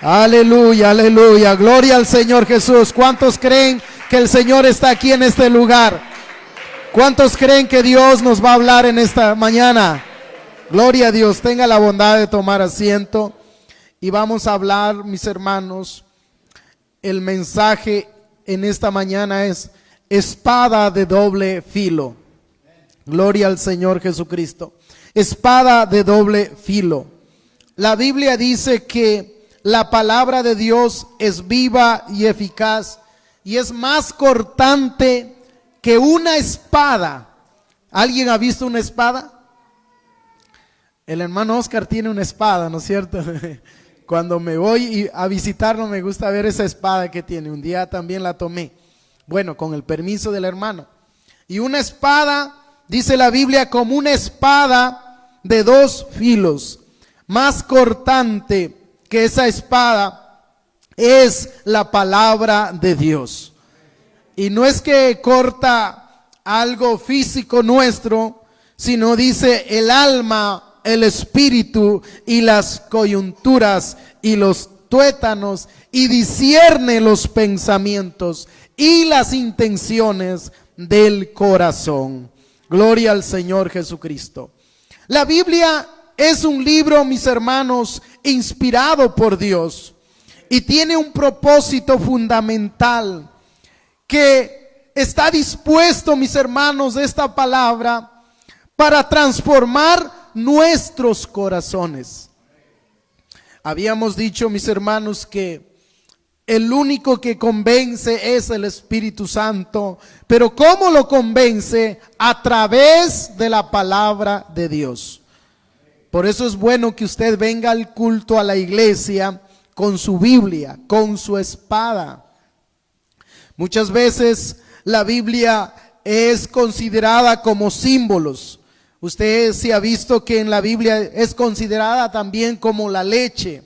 Aleluya, aleluya, gloria al Señor Jesús. ¿Cuántos creen que el Señor está aquí en este lugar? ¿Cuántos creen que Dios nos va a hablar en esta mañana? Gloria a Dios. Tenga la bondad de tomar asiento y vamos a hablar, mis hermanos. El mensaje en esta mañana es espada de doble filo. Gloria al Señor Jesucristo. Espada de doble filo. La Biblia dice que la palabra de Dios es viva y eficaz y es más cortante que una espada. ¿Alguien ha visto una espada? El hermano Oscar tiene una espada, ¿no es cierto? Cuando me voy a visitarlo me gusta ver esa espada que tiene. Un día también la tomé. Bueno, con el permiso del hermano. Y una espada, dice la Biblia, como una espada de dos filos, más cortante que esa espada es la palabra de Dios. Y no es que corta algo físico nuestro, sino dice el alma, el espíritu y las coyunturas y los tuétanos, y discierne los pensamientos y las intenciones del corazón. Gloria al Señor Jesucristo. La Biblia es un libro, mis hermanos, inspirado por Dios y tiene un propósito fundamental que está dispuesto, mis hermanos, esta palabra para transformar nuestros corazones. Habíamos dicho, mis hermanos, que el único que convence es el Espíritu Santo, pero ¿cómo lo convence? A través de la palabra de Dios. Por eso es bueno que usted venga al culto a la iglesia con su Biblia, con su espada. Muchas veces la Biblia es considerada como símbolos. Usted se ha visto que en la Biblia es considerada también como la leche.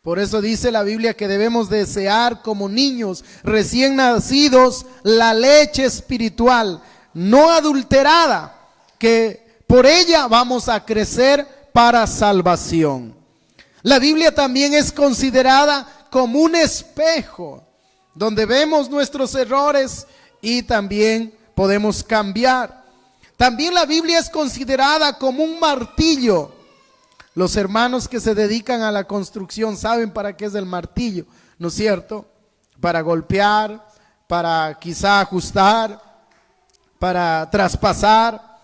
Por eso dice la Biblia que debemos desear como niños recién nacidos la leche espiritual, no adulterada, que por ella vamos a crecer para salvación. La Biblia también es considerada como un espejo donde vemos nuestros errores y también podemos cambiar. También la Biblia es considerada como un martillo. Los hermanos que se dedican a la construcción saben para qué es el martillo, ¿no es cierto? Para golpear, para quizá ajustar, para traspasar.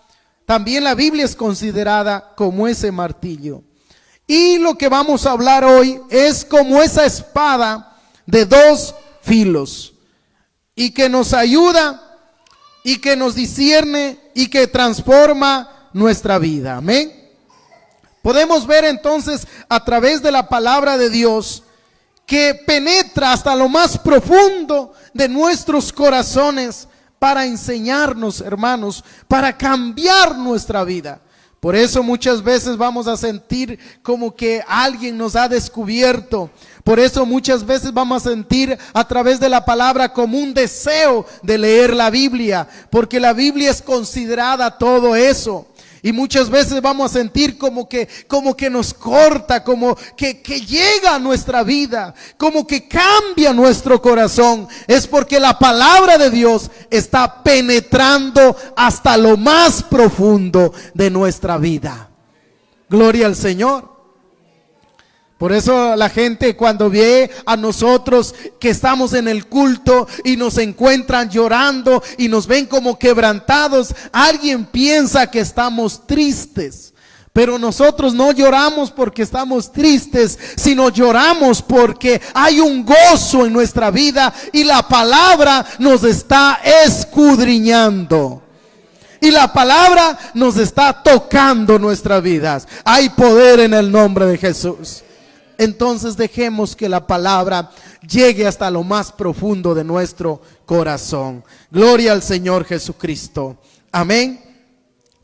También la Biblia es considerada como ese martillo. Y lo que vamos a hablar hoy es como esa espada de dos filos y que nos ayuda y que nos discierne y que transforma nuestra vida. Amén. Podemos ver entonces a través de la palabra de Dios que penetra hasta lo más profundo de nuestros corazones para enseñarnos, hermanos, para cambiar nuestra vida. Por eso muchas veces vamos a sentir como que alguien nos ha descubierto. Por eso muchas veces vamos a sentir a través de la palabra como un deseo de leer la Biblia, porque la Biblia es considerada todo eso. Y muchas veces vamos a sentir como que nos corta, como que llega a nuestra vida, como que cambia nuestro corazón. Es porque la palabra de Dios está penetrando hasta lo más profundo de nuestra vida. Gloria al Señor. Por eso la gente cuando ve a nosotros que estamos en el culto y nos encuentran llorando y nos ven como quebrantados, alguien piensa que estamos tristes. Pero nosotros no lloramos porque estamos tristes, sino lloramos porque hay un gozo en nuestra vida y la palabra nos está escudriñando. Y la palabra nos está tocando nuestras vidas. Hay poder en el nombre de Jesús. Entonces dejemos que la palabra llegue hasta lo más profundo de nuestro corazón. Gloria al Señor Jesucristo. Amén.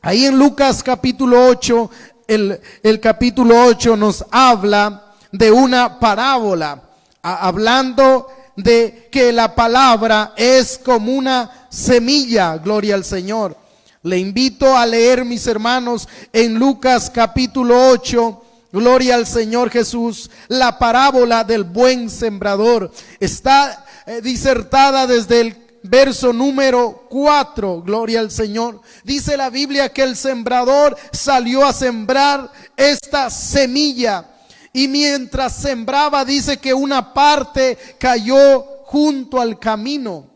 Ahí en Lucas capítulo 8, el capítulo 8 nos habla de una parábola, hablando de que la palabra es como una semilla. Gloria al Señor. Le invito a leer, mis hermanos, en Lucas capítulo 8, Gloria al Señor Jesús. La parábola del buen sembrador está disertada desde el verso número 4, gloria al Señor. Dice la Biblia que el sembrador salió a sembrar esta semilla, y mientras sembraba, dice que una parte cayó junto al camino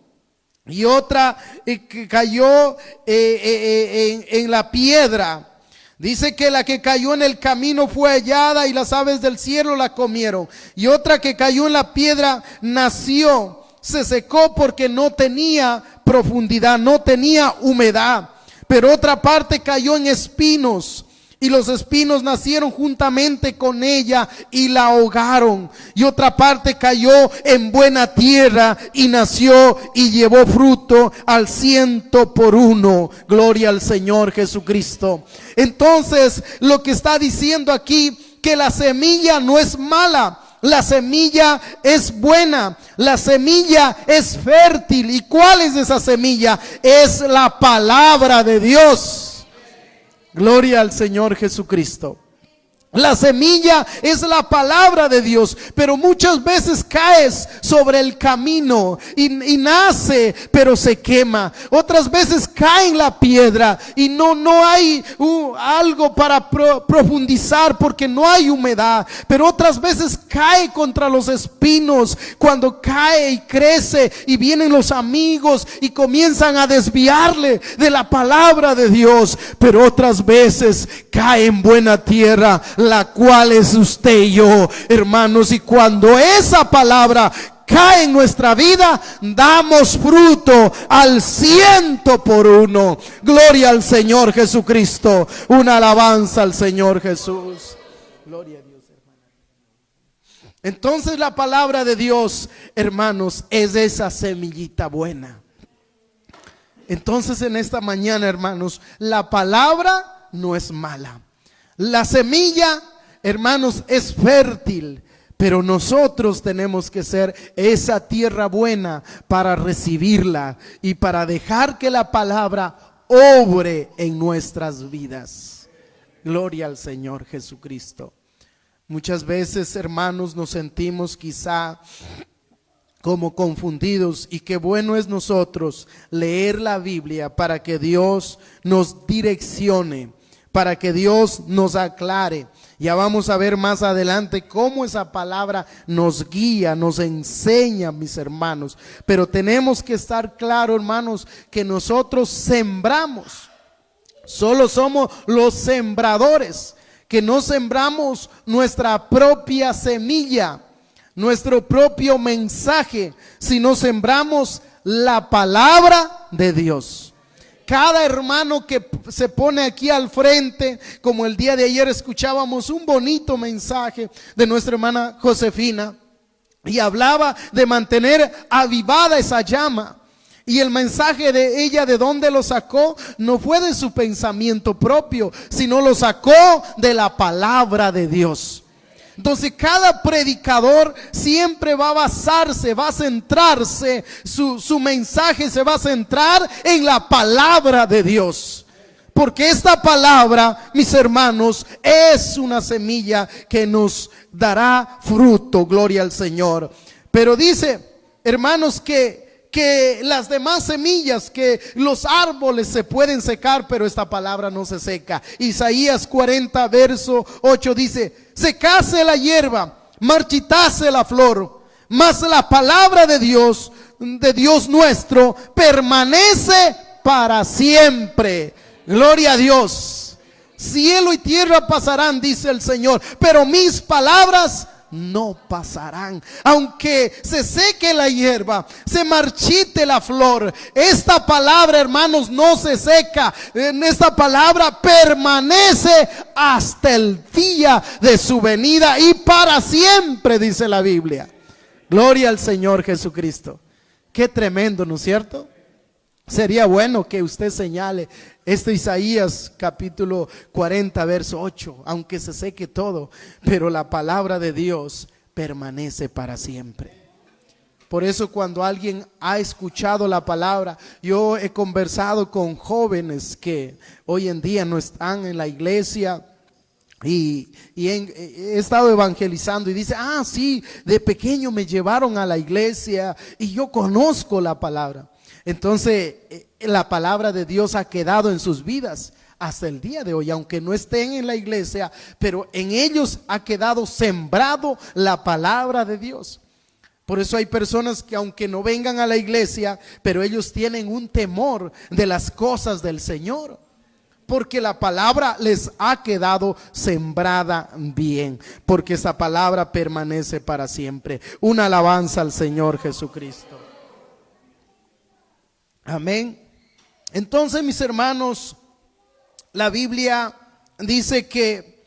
y otra cayó en la piedra. Dice que la que cayó en el camino fue hallada y las aves del cielo la comieron, y otra que cayó en la piedra nació, se secó porque no tenía profundidad, no tenía humedad. Pero otra parte cayó en espinos, y los espinos nacieron juntamente con ella y la ahogaron. Y otra parte cayó en buena tierra y nació y llevó fruto al 100 por 1. Gloria al Señor Jesucristo. Entonces, lo que está diciendo aquí, que la semilla no es mala. La semilla es buena, la semilla es fértil. ¿Y cuál es esa semilla? Es la palabra de Dios. Gloria al Señor Jesucristo. La semilla es la palabra de Dios, pero muchas veces caes sobre el camino y nace, pero se quema. Otras veces cae en la piedra y no hay algo para profundizar porque no hay humedad. Pero otras veces cae contra los espinos. Cuando cae y crece y vienen los amigos y comienzan a desviarle de la palabra de Dios. Pero otras veces cae en buena tierra, la cual es usted y yo, hermanos. Y cuando esa palabra cae en nuestra vida, damos fruto al 100 por 1. Gloria al Señor Jesucristo. Una alabanza al Señor Jesús. Gloria a Dios, hermano. Entonces la palabra de Dios, hermanos, es esa semillita buena. Entonces en esta mañana, hermanos, la palabra no es mala. La semilla, hermanos, es fértil, pero nosotros tenemos que ser esa tierra buena para recibirla y para dejar que la palabra obre en nuestras vidas. Gloria al Señor Jesucristo. Muchas veces, hermanos, nos sentimos quizá como confundidos, y qué bueno es nosotros leer la Biblia para que Dios nos direccione, para que Dios nos aclare. Ya vamos a ver más adelante cómo esa palabra nos guía, nos enseña, mis hermanos. Pero tenemos que estar claros, hermanos, que nosotros sembramos. Solo somos los sembradores, que no sembramos nuestra propia semilla, nuestro propio mensaje, sino sembramos la palabra de Dios. Cada hermano que se pone aquí al frente, como el día de ayer escuchábamos un bonito mensaje de nuestra hermana Josefina, y hablaba de mantener avivada esa llama. Y el mensaje de ella, ¿de dónde lo sacó? No fue de su pensamiento propio, sino lo sacó de la palabra de Dios. Entonces cada predicador siempre va a basarse, va a centrarse, su mensaje se va a centrar en la palabra de Dios. Porque esta palabra, mis hermanos, es una semilla que nos dará fruto, gloria al Señor. Pero dice, hermanos, que las demás semillas, que los árboles se pueden secar, pero esta palabra no se seca. Isaías 40 verso 8 dice: secase la hierba, marchitase la flor, mas la palabra de Dios nuestro, permanece para siempre. Gloria a Dios. Cielo y tierra pasarán, dice el Señor, pero mis palabras no pasarán. Aunque se seque la hierba, se marchite la flor, esta palabra, hermanos, no se seca. Esta palabra permanece hasta el día de su venida y para siempre, dice la Biblia. Gloria al Señor Jesucristo. Qué tremendo, ¿no es cierto? Sería bueno que usted señale Isaías capítulo 40 verso 8, aunque se seque todo, pero la palabra de Dios permanece para siempre. Por eso cuando alguien ha escuchado la palabra, yo he conversado con jóvenes que hoy en día no están en la iglesia, He estado evangelizando y dice, sí, de pequeño me llevaron a la iglesia y yo conozco la palabra. Entonces la palabra de Dios ha quedado en sus vidas hasta el día de hoy, aunque no estén en la iglesia, pero en ellos ha quedado sembrado la palabra de Dios. Por eso hay personas que aunque no vengan a la iglesia, pero ellos tienen un temor de las cosas del Señor, porque la palabra les ha quedado sembrada bien, porque esa palabra permanece para siempre. Una alabanza al Señor Jesucristo. Amén. Entonces, mis hermanos, la Biblia dice que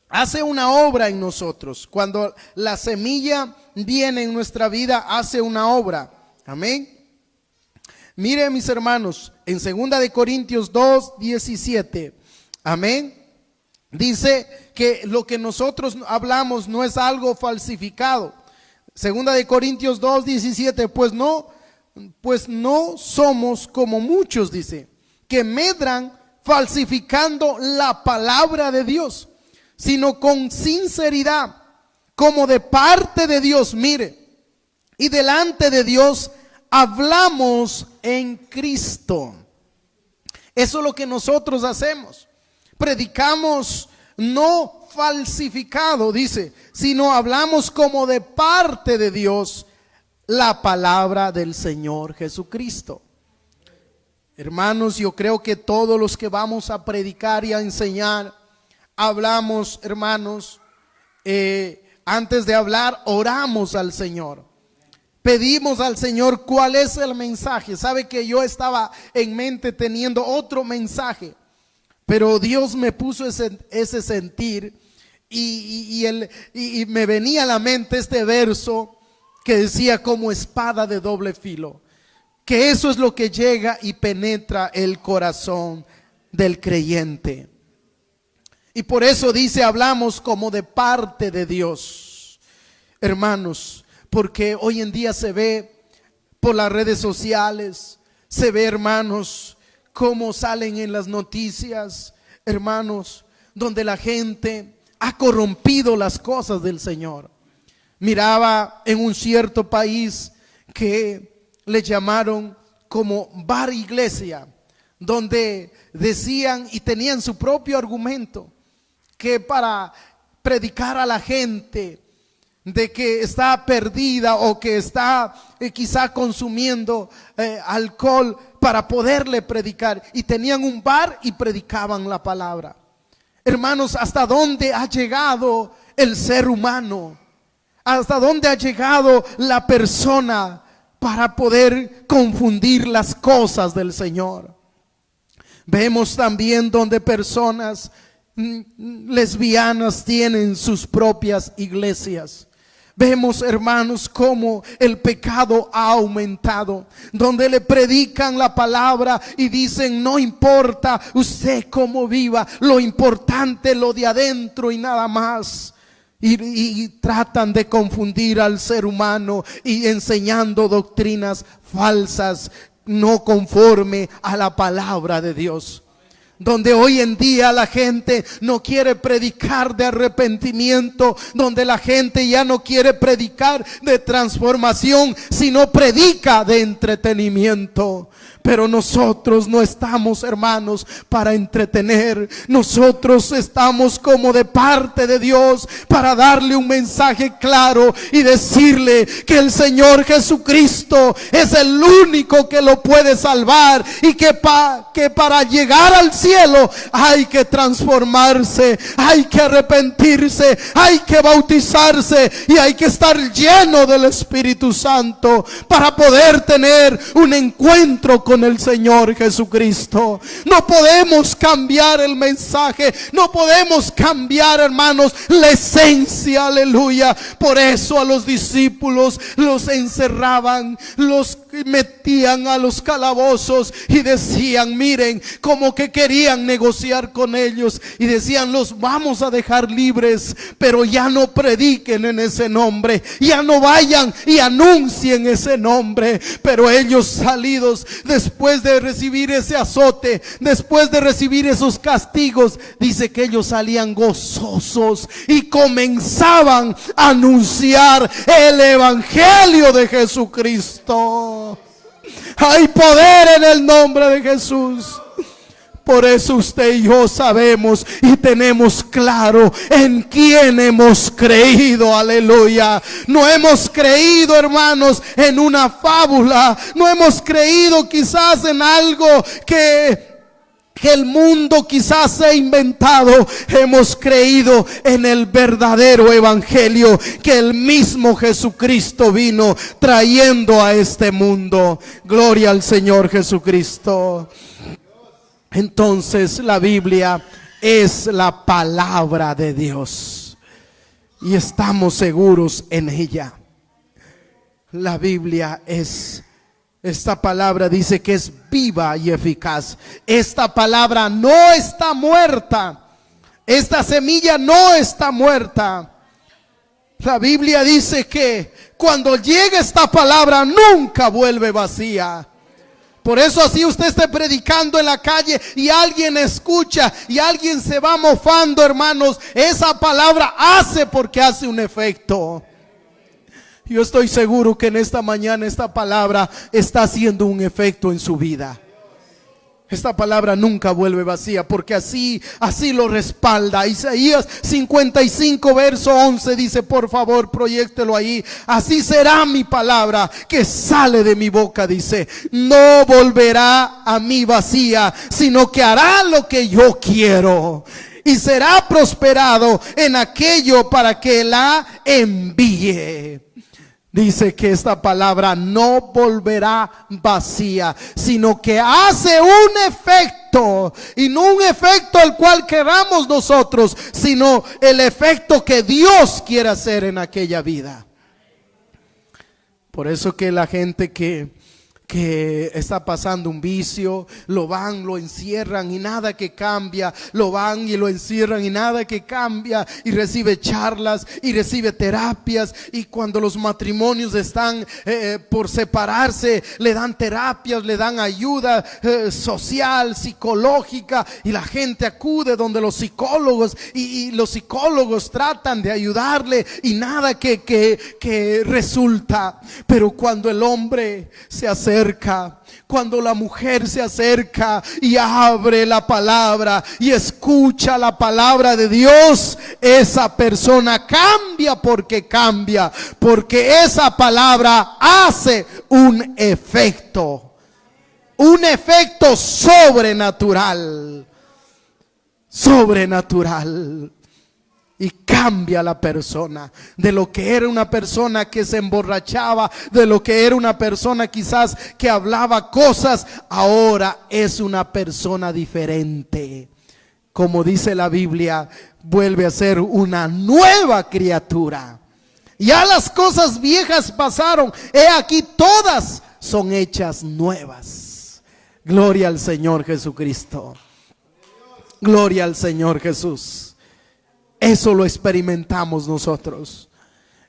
hace una obra en nosotros. Cuando la semilla viene en nuestra vida, hace una obra. Amén. Miren, mis hermanos, en 2 de Corintios 2:17, amén, dice que lo que nosotros hablamos no es algo falsificado. 2 de Corintios 2:17, pues no somos como muchos, dice, que medran falsificando la palabra de Dios, sino con sinceridad, como de parte de Dios, mire, y delante de Dios hablamos en Cristo. Eso es lo que nosotros hacemos. Predicamos no falsificado, dice, sino hablamos como de parte de Dios la palabra del Señor Jesucristo. Hermanos, yo creo que todos los que vamos a predicar y a enseñar, hablamos, hermanos, antes de hablar, oramos al Señor. Pedimos al Señor cuál es el mensaje. Sabe que yo estaba en mente teniendo otro mensaje, pero Dios me puso ese sentir y me venía a la mente este verso que decía como espada de doble filo. Que eso es lo que llega y penetra el corazón del creyente. Y por eso dice, hablamos como de parte de Dios. Hermanos, porque hoy en día se ve por las redes sociales, se ve, hermanos, cómo salen en las noticias, hermanos, donde la gente ha corrompido las cosas del Señor. Miraba en un cierto país que le llamaron como bar iglesia, donde decían y tenían su propio argumento, que para predicar a la gente de que está perdida o que está quizá consumiendo alcohol, para poderle predicar, y tenían un bar y predicaban la palabra. Hermanos, ¿hasta dónde ha llegado el ser humano? ¿Hasta dónde ha llegado la persona para poder confundir las cosas del Señor? Vemos también donde personas lesbianas tienen sus propias iglesias. Vemos, hermanos, cómo el pecado ha aumentado, donde le predican la palabra y dicen, no importa usted cómo viva, lo importante lo de adentro y nada más. Y tratan de confundir al ser humano y enseñando doctrinas falsas, no conforme a la palabra de Dios. Donde hoy en día la gente no quiere predicar de arrepentimiento, donde la gente ya no quiere predicar de transformación, sino predica de entretenimiento. Pero nosotros no estamos, hermanos, para entretener. Nosotros estamos como de parte de Dios para darle un mensaje claro y decirle que el Señor Jesucristo es el único que lo puede salvar, y que para llegar al cielo hay que transformarse, hay que arrepentirse, hay que bautizarse y hay que estar lleno del Espíritu Santo para poder tener un encuentro con el Señor Jesucristo. No podemos cambiar el mensaje, no podemos cambiar, hermanos, la esencia, aleluya. Por eso a los discípulos los encerraban, los metían a los calabozos y decían, miren, como que querían negociar con ellos y decían, los vamos a dejar libres, pero ya no prediquen en ese nombre, ya no vayan y anuncien ese nombre. Pero ellos, salidos después de recibir ese azote, después de recibir esos castigos, dice que ellos salían gozosos y comenzaban a anunciar el evangelio de Jesucristo. Hay poder en el nombre de Jesús. Por eso usted y yo sabemos y tenemos claro en quién hemos creído. Aleluya. No hemos creído, hermanos, en una fábula. No hemos creído quizás en algo que el mundo quizás se ha inventado. Hemos creído en el verdadero evangelio que el mismo Jesucristo vino trayendo a este mundo. Gloria al Señor Jesucristo. Entonces la Biblia es la palabra de Dios y estamos seguros en ella. La Biblia es, esta palabra dice que es viva y eficaz. Esta palabra no está muerta. Esta semilla no está muerta. La Biblia dice que cuando llega esta palabra nunca vuelve vacía. Por eso así usted esté predicando en la calle y alguien escucha y alguien se va mofando, hermanos, esa palabra hace, porque hace un efecto. Yo estoy seguro que en esta mañana esta palabra está haciendo un efecto en su vida. Esta palabra nunca vuelve vacía, porque así lo respalda. Isaías 55 verso 11 dice, por favor proyéctelo ahí. Así será mi palabra que sale de mi boca, dice, no volverá a mí vacía, sino que hará lo que yo quiero y será prosperado en aquello para que la envíe. Dice que esta palabra no volverá vacía, sino que hace un efecto, y no un efecto al cual queramos nosotros, sino el efecto que Dios quiere hacer en aquella vida. Por eso que la gente que está pasando un vicio, lo van, lo encierran y nada que cambia, lo van y lo encierran y nada que cambia, y recibe charlas y recibe terapias, y cuando los matrimonios están por separarse, le dan terapias, le dan ayuda social, psicológica, y la gente acude donde los psicólogos y los psicólogos tratan de ayudarle y nada que resulta. Pero cuando el hombre se acerca, cuando la mujer se acerca y abre la palabra y escucha la palabra de Dios, esa persona cambia, porque esa palabra hace un efecto sobrenatural, y cambia la persona. De lo que era una persona que se emborrachaba, de lo que era una persona quizás que hablaba cosas, ahora es una persona diferente. Como dice la Biblia, vuelve a ser una nueva criatura. Ya las cosas viejas pasaron, he aquí todas son hechas nuevas. Gloria al Señor Jesucristo. Gloria al Señor Jesús. Eso lo experimentamos nosotros.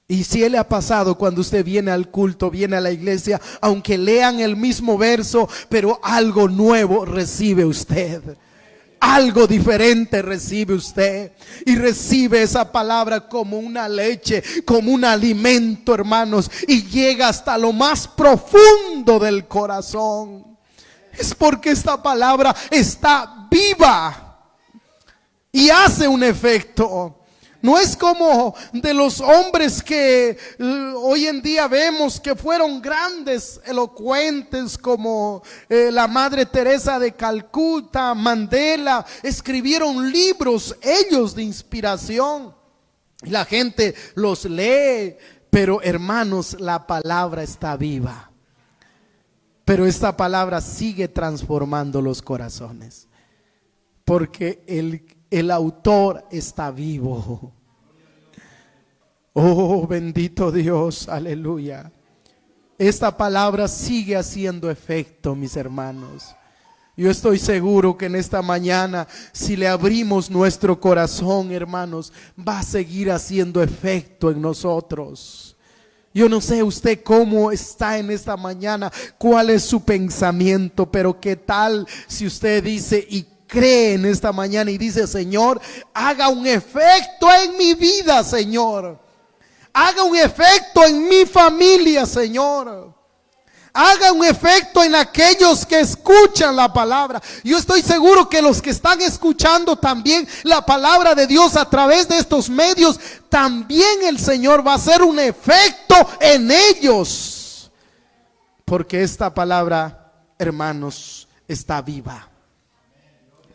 Y si le ha pasado cuando usted viene al culto, viene a la iglesia, aunque lean el mismo verso, pero algo nuevo recibe usted, algo diferente recibe usted, y recibe esa palabra como una leche, como un alimento, hermanos, y llega hasta lo más profundo del corazón. Es porque esta palabra está viva y hace un efecto. No es como de los hombres que hoy en día vemos que fueron grandes, elocuentes, como la Madre Teresa de Calcuta, Mandela. Escribieron libros ellos de inspiración y la gente los lee. Pero hermanos, la palabra está viva. Pero esta palabra sigue transformando los corazones, porque el autor está vivo. Oh, bendito Dios, aleluya. esta palabra sigue haciendo efecto, mis hermanos. Yo estoy seguro que en esta mañana, si le abrimos nuestro corazón, hermanos, va a seguir haciendo efecto en nosotros. Yo no sé usted cómo está en esta mañana, cuál es su pensamiento, pero qué tal si usted dice y cree en esta mañana y dice: Señor, haga un efecto en mi vida, Señor. Haga un efecto en mi familia, Señor. Haga un efecto en aquellos que escuchan la palabra. Yo estoy seguro que los que están escuchando también la palabra de Dios a través de estos medios, también el Señor va a hacer un efecto en ellos. Porque esta palabra, hermanos, está viva.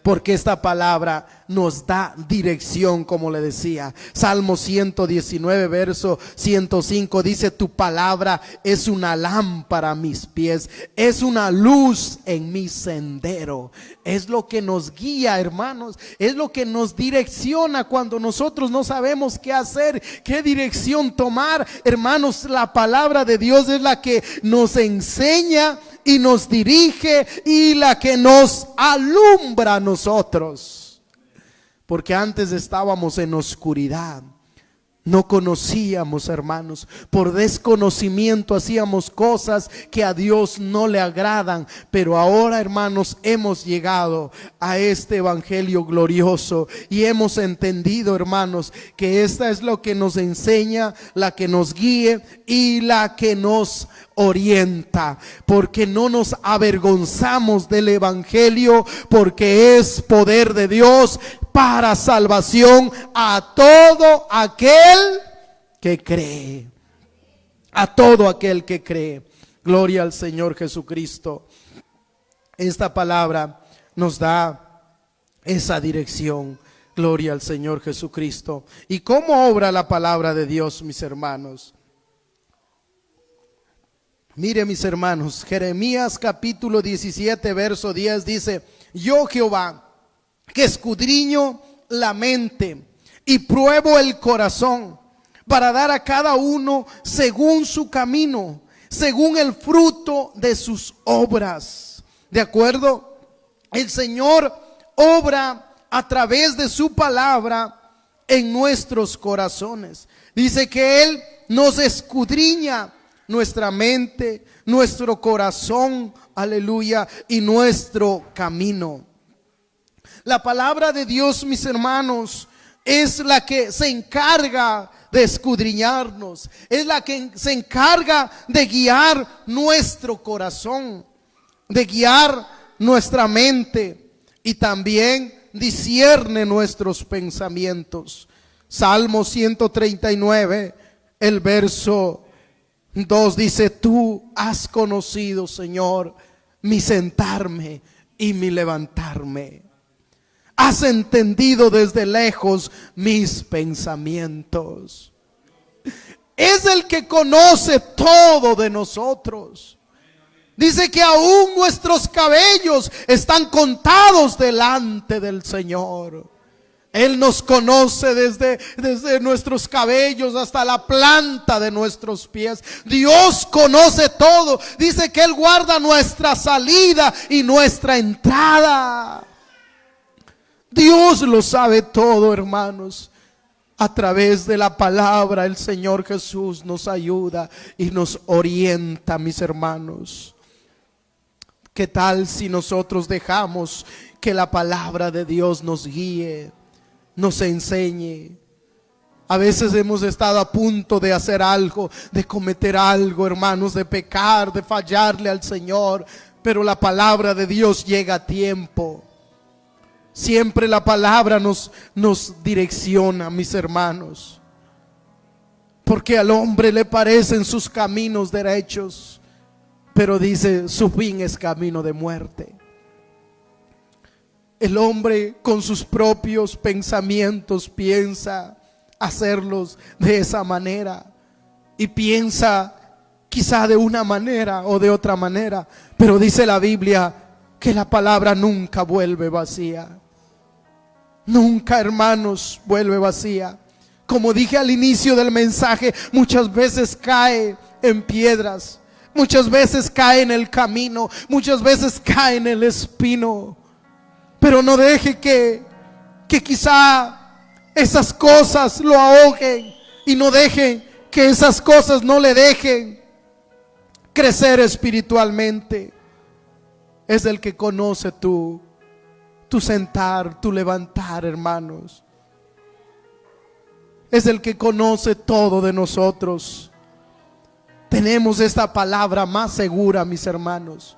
Porque esta palabra nos da dirección, como le decía. Salmo 119, verso 105 dice: tu palabra es una lámpara a mis pies, es una luz en mi sendero. Es lo que nos guía, hermanos. Es lo que nos direcciona cuando nosotros no sabemos qué hacer, qué dirección tomar. Hermanos, la palabra de Dios es la que nos enseña y nos dirige y la que nos alumbra a nosotros. Porque antes estábamos en oscuridad, no conocíamos, hermanos, por desconocimiento hacíamos cosas que a Dios no le agradan. Pero ahora, hermanos, hemos llegado a este evangelio glorioso y hemos entendido, hermanos, que esta es lo que nos enseña, la que nos guíe y la que nos orienta. Porque no nos avergonzamos del evangelio, porque es poder de Dios para salvación a todo aquel que cree. A todo aquel que cree. Gloria al Señor Jesucristo. Esta palabra nos da esa dirección. Gloria al Señor Jesucristo. ¿Y cómo obra la palabra de Dios, mis hermanos? Mire, mis hermanos, Jeremías capítulo 17, verso 10 dice: yo, Jehová, que escudriño la mente y pruebo el corazón, para dar a cada uno según su camino, según el fruto de sus obras. ¿De acuerdo? El Señor obra a través de su palabra en nuestros corazones. Dice que Él nos escudriña nuestra mente, nuestro corazón, aleluya, y nuestro camino. La palabra de Dios, mis hermanos, es la que se encarga de escudriñarnos, es la que se encarga de guiar nuestro corazón, de guiar nuestra mente, y también discierne nuestros pensamientos. Salmo 139, el verso 2 dice: tú has conocido, Señor, mi sentarme y mi levantarme. Has entendido desde lejos mis pensamientos. Es el que conoce todo de nosotros. Dice que aún nuestros cabellos están contados delante del Señor. Él nos conoce desde nuestros cabellos hasta la planta de nuestros pies. Dios conoce todo. Dice que Él guarda nuestra salida y nuestra entrada. Dios lo sabe todo, hermanos. A través de la palabra el Señor Jesús nos ayuda y nos orienta, mis hermanos. ¿Qué tal si nosotros dejamos que la palabra de Dios nos guíe, nos enseñe? A veces hemos estado a punto de hacer algo, de cometer algo, hermanos, de pecar, de fallarle al Señor, pero la palabra de Dios llega a tiempo. Siempre la palabra nos direcciona, mis hermanos, porque al hombre le parecen sus caminos derechos, pero dice su fin es camino de muerte. El hombre con sus propios pensamientos piensa hacerlos de esa manera y piensa quizá de una manera o de otra manera, pero dice la Biblia que la palabra nunca vuelve vacía. Nunca, hermanos, vuelve vacía. Como dije al inicio del mensaje, muchas veces cae en piedras, Muchas veces cae en el camino, muchas veces cae en el espino. Pero no deje que quizá esas cosas lo ahoguen, y no deje que esas cosas no le dejen crecer espiritualmente. Es el que conoce tu sentar, tu levantar, hermanos. Es el que conoce todo de nosotros. Tenemos esta palabra más segura, mis hermanos.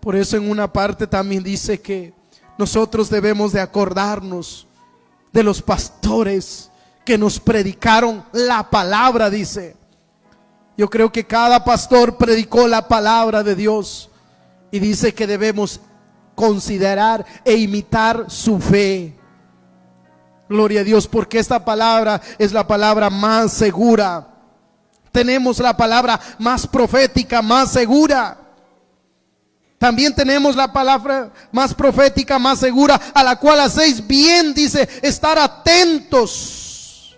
Por eso en una parte también dice que nosotros debemos de acordarnos de los pastores que nos predicaron la palabra, dice. Yo creo que cada pastor predicó la palabra de Dios, y dice que debemos considerar e imitar su fe. Gloria a Dios, porque esta palabra es la palabra más segura. Tenemos la palabra más profética, más segura. También tenemos la palabra más profética, más segura, a la cual hacéis bien, dice, estar atentos,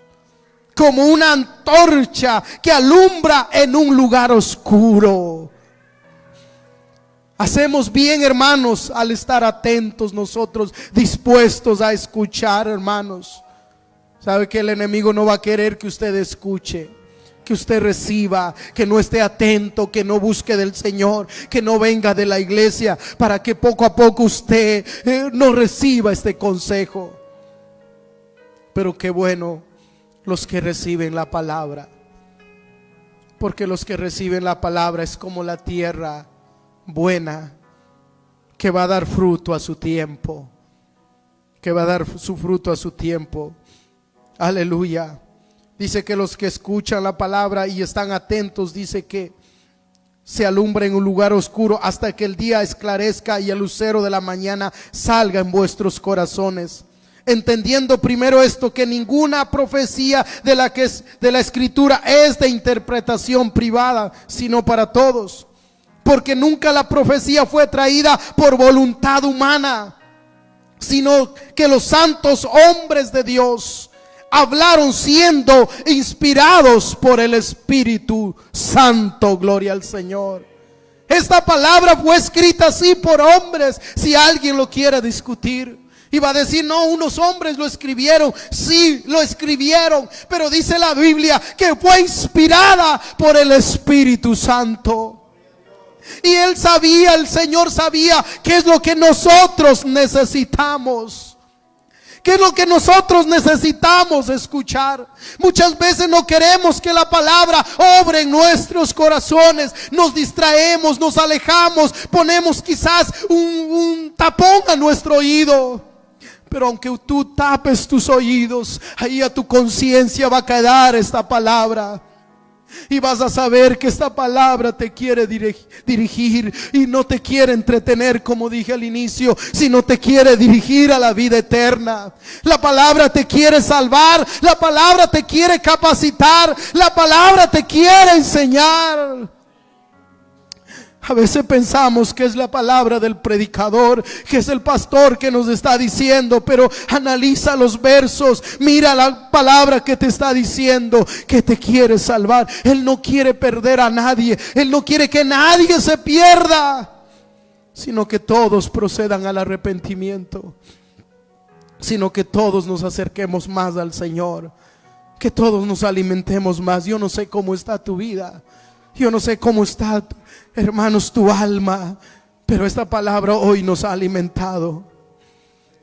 como una antorcha que alumbra en un lugar oscuro. Hacemos bien, hermanos, al estar atentos nosotros, dispuestos a escuchar, hermanos. Sabe que el enemigo no va a querer que usted escuche, que usted reciba, que no esté atento, que no busque del Señor, que no venga de la iglesia, para que poco a poco usted no reciba este consejo. Pero qué bueno los que reciben la palabra, porque los que reciben la palabra es como la tierra buena, que va a dar fruto a su tiempo, que va a dar su fruto a su tiempo. Aleluya. Dice que los que escuchan la palabra y están atentos, dice que se alumbra en un lugar oscuro hasta que el día esclarezca y el lucero de la mañana salga en vuestros corazones. Entendiendo primero esto, que ninguna profecía de la escritura es de interpretación privada, sino para todos. Porque nunca la profecía fue traída por voluntad humana, sino que los santos hombres de Dios hablaron siendo inspirados por el Espíritu Santo. Gloria al Señor. Esta palabra fue escrita así por hombres. Si alguien lo quiere discutir y va a decir, no, unos hombres lo escribieron. Sí, lo escribieron, pero dice la Biblia que fue inspirada por el Espíritu Santo. Y él sabía, el Señor sabía qué es lo que nosotros necesitamos, qué es lo que nosotros necesitamos escuchar. Muchas veces no queremos que la palabra obre en nuestros corazones. Nos distraemos, nos alejamos, ponemos quizás un tapón a nuestro oído. Pero aunque tú tapes tus oídos, ahí a tu conciencia va a quedar esta palabra. Y vas a saber que esta palabra te quiere dirigir y no te quiere entretener, como dije al inicio, sino te quiere dirigir a la vida eterna. La palabra te quiere salvar, la palabra te quiere capacitar, la palabra te quiere enseñar. A veces pensamos que es la palabra del predicador, que es el pastor que nos está diciendo, pero analiza los versos, mira la palabra que te está diciendo, que te quiere salvar. Él no quiere perder a nadie, Él no quiere que nadie se pierda, sino que todos procedan al arrepentimiento, sino que todos nos acerquemos más al Señor, que todos nos alimentemos más. Yo no sé cómo está tu vida, yo no sé cómo está, hermanos, tu alma, pero esta palabra hoy nos ha alimentado.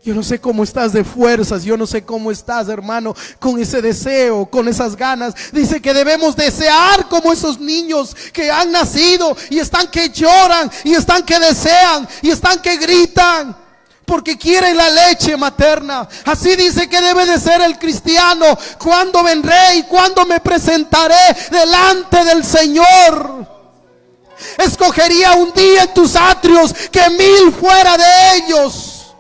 Yo no sé cómo estás de fuerzas, yo no sé cómo estás, hermano, con ese deseo, con esas ganas. Dice que debemos desear como esos niños que han nacido y están que lloran, y están que desean, y están que gritan, porque quieren la leche materna. Así dice que debe de ser el cristiano. ¿Cuándo vendré y cuándo me presentaré delante del Señor? Escogería un día en tus atrios que 1000 fuera de ellos.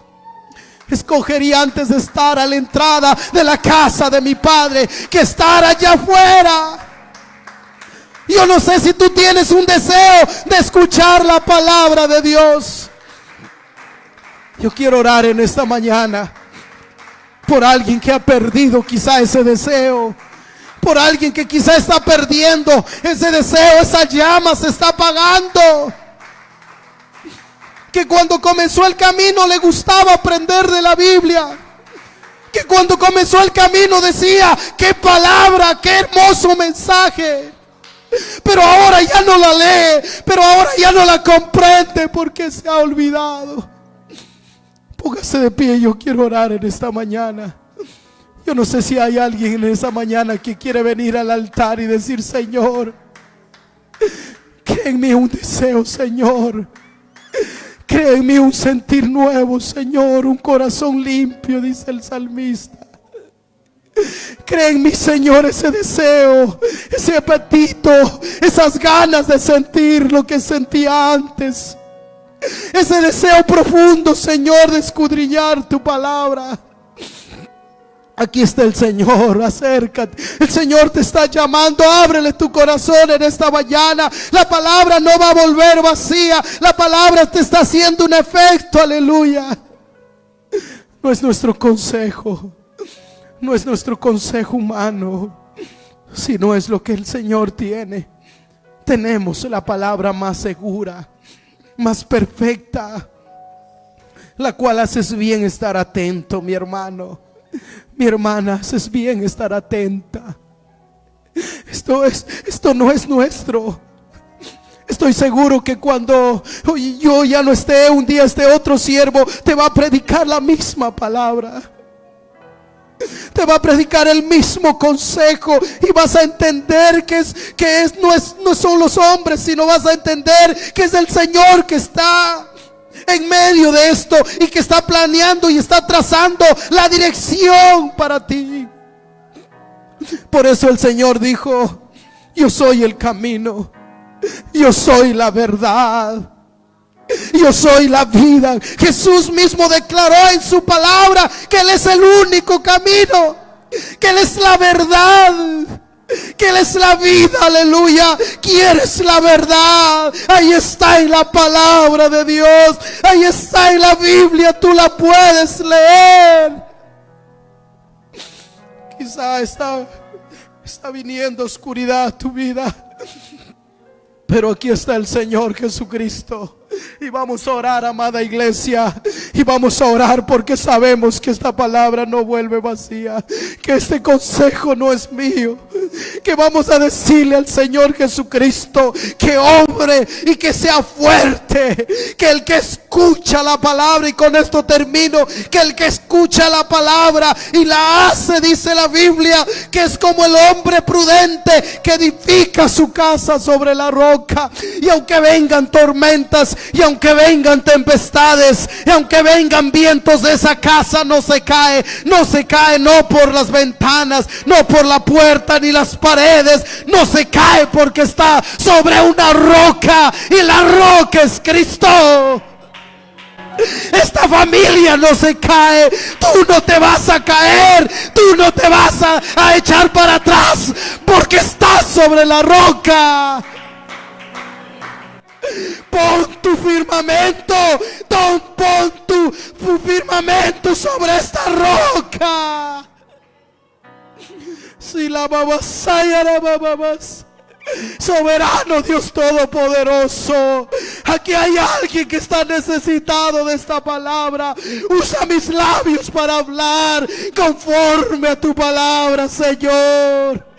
Escogería antes de estar a la entrada de la casa de mi Padre que estar allá afuera. Yo no sé si tú tienes un deseo de escuchar la palabra de Dios. Yo quiero orar en esta mañana por alguien que ha perdido quizá ese deseo, por alguien que quizá está perdiendo ese deseo, esa llama se está apagando. Que cuando comenzó el camino le gustaba aprender de la Biblia. Que cuando comenzó el camino decía: qué palabra, qué hermoso mensaje. Pero ahora ya no la lee, pero ahora ya no la comprende porque se ha olvidado. Póngase de pie, yo quiero orar en esta mañana. Yo no sé si hay alguien en esta mañana que quiere venir al altar y decir: Señor, crea en mí un deseo, Señor. Crea en mí un sentir nuevo, Señor, un corazón limpio, dice el salmista. Crea en mí, Señor, ese deseo, ese apetito, esas ganas de sentir lo que sentía antes. Ese deseo profundo, Señor, de escudriñar tu palabra. Aquí está el Señor, acércate. El Señor te está llamando, ábrele tu corazón en esta mañana. La palabra no va a volver vacía. La palabra te está haciendo un efecto, aleluya. No es nuestro consejo, no es nuestro consejo humano, sino es lo que el Señor tiene. Tenemos la palabra más segura, más perfecta, la cual haces bien estar atento, mi hermano. Mi hermana, haces bien estar atenta. Esto no es nuestro. Estoy seguro que cuando yo ya no esté, un día este otro siervo te va a predicar la misma palabra. Te va a predicar el mismo consejo y vas a entender no son los hombres, sino vas a entender que es el Señor que está en medio de esto y que está planeando y está trazando la dirección para ti. Por eso el Señor dijo: yo soy el camino, yo soy la verdad, yo soy la vida. Jesús mismo declaró en su palabra que Él es el único camino, que Él es la verdad, que Él es la vida, aleluya. ¿Quieres la verdad? Ahí está en la palabra de Dios, ahí está en la Biblia, tú la puedes leer. Quizá está viniendo oscuridad a tu vida, pero aquí está el Señor Jesucristo. Y vamos a orar, amada iglesia, y vamos a orar porque sabemos que esta palabra no vuelve vacía, que este consejo no es mío, que vamos a decirle al Señor Jesucristo que obre y que sea fuerte, que el que escucha la palabra, y con esto termino, que el que escucha la palabra y la hace, dice la Biblia, que es como el hombre prudente que edifica su casa sobre la roca. Y aunque vengan tormentas, y aunque vengan tempestades, y aunque vengan vientos, de esa casa no se cae, no por las ventanas, no por la puerta ni las paredes, no se cae porque está sobre una roca, y la roca es Cristo. Esta familia no se cae, tú no te vas a caer, tú no te vas a echar para atrás, porque estás sobre la roca. Pon tu firmamento, pon tu firmamento sobre esta roca. Si la babasaya la babas. Soberano Dios Todopoderoso, aquí hay alguien que está necesitado de esta palabra. Usa mis labios para hablar conforme a tu palabra, Señor.